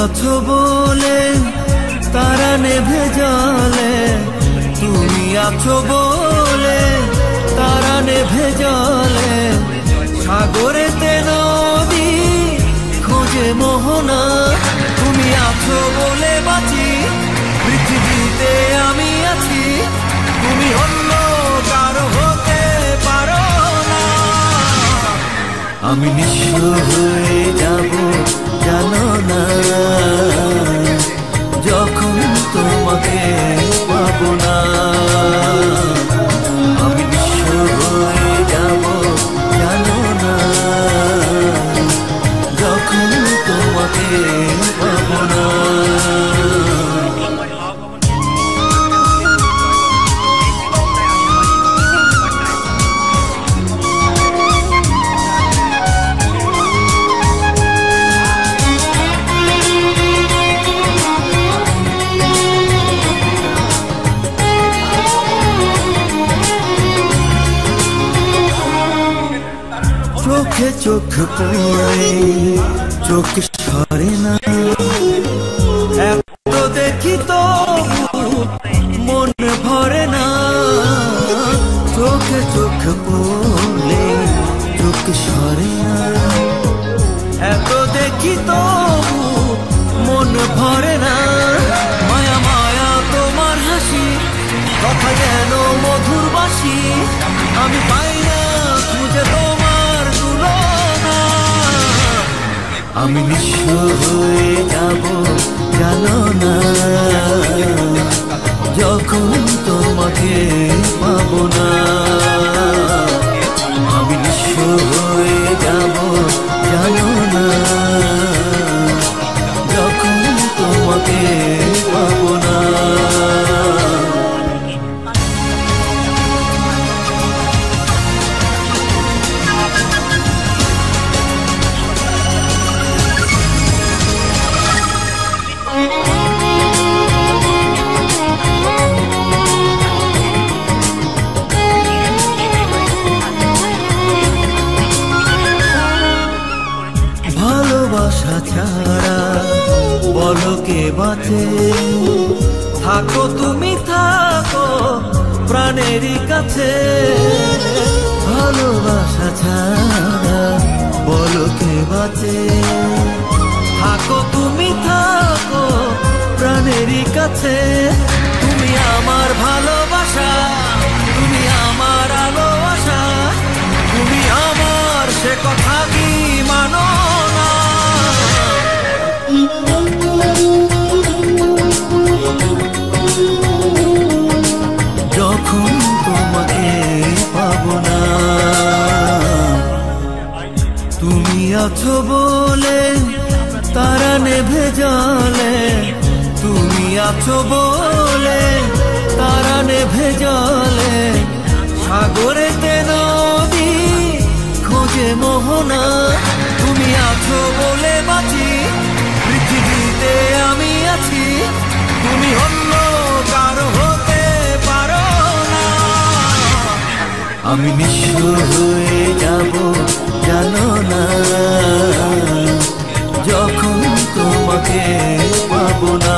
আছো বলে তারা নেভে জলে, তুমি আছো বলে তারা নেভে জলে। সাগরেতে নদী খোঁজে মোহনা, তুমি আছো বলে বাঁচি, পৃথিবীতে আমি আছি, তুমি অন্য কারো হতে পারো না। আমি নিঃস্ব হয়ে যাব জানো না, যখন তোমাকে পাবো না। আমি নিঃস্ব হয়ে যাব জানো না, যখন তোমাকে পাবো না। চোখে চোখ পড়ে চোখ সরে না, এত দেখি তো মন ভরে না। চোখে চোখ পড়লে চোখ সরে না, এত দেখি তো মন ভরে না। মায়া মায়া তোমার হাসি, কথা যেন মধুর বাসি, আমি পাই না খুঁজে তোমার তুলনা। আমি নিঃস্ব হয়ে যাব জানো না, যখন তোমাকে পাবো না। আমি নিঃস্ব হয়ে যাব জানো না, যখন তোমাকে পাবো না। ভালোবাসা ছাড়া বলো কে বাঁচে, থাকো তুমি থাকো প্রাণেরই কাছে। ভালোবাসা ছাড়া বলো কে বাঁচে, থাকো তুমি থাকো প্রাণেরই কাছে। তুমি আমার ভালোবাসা, তুমি আমার আলো আশা, তুমি আমার সে কথা কি মানো না। যখন তোমাকে পাবো না, তুমি আছো বলে তারা নেভে জলে, তুমি আছো বলে তারা নেভে জলে। সাগরেতে নদী খোঁজে মোহনা, তুমি আছো বলে বাঁচি, পৃথিবীতে আমি আছি, তুমি অন্য কারো হতে পারো না। আমি নিঃস্ব হয়ে যাব জানো না, যখন তোমাকে পাবো না।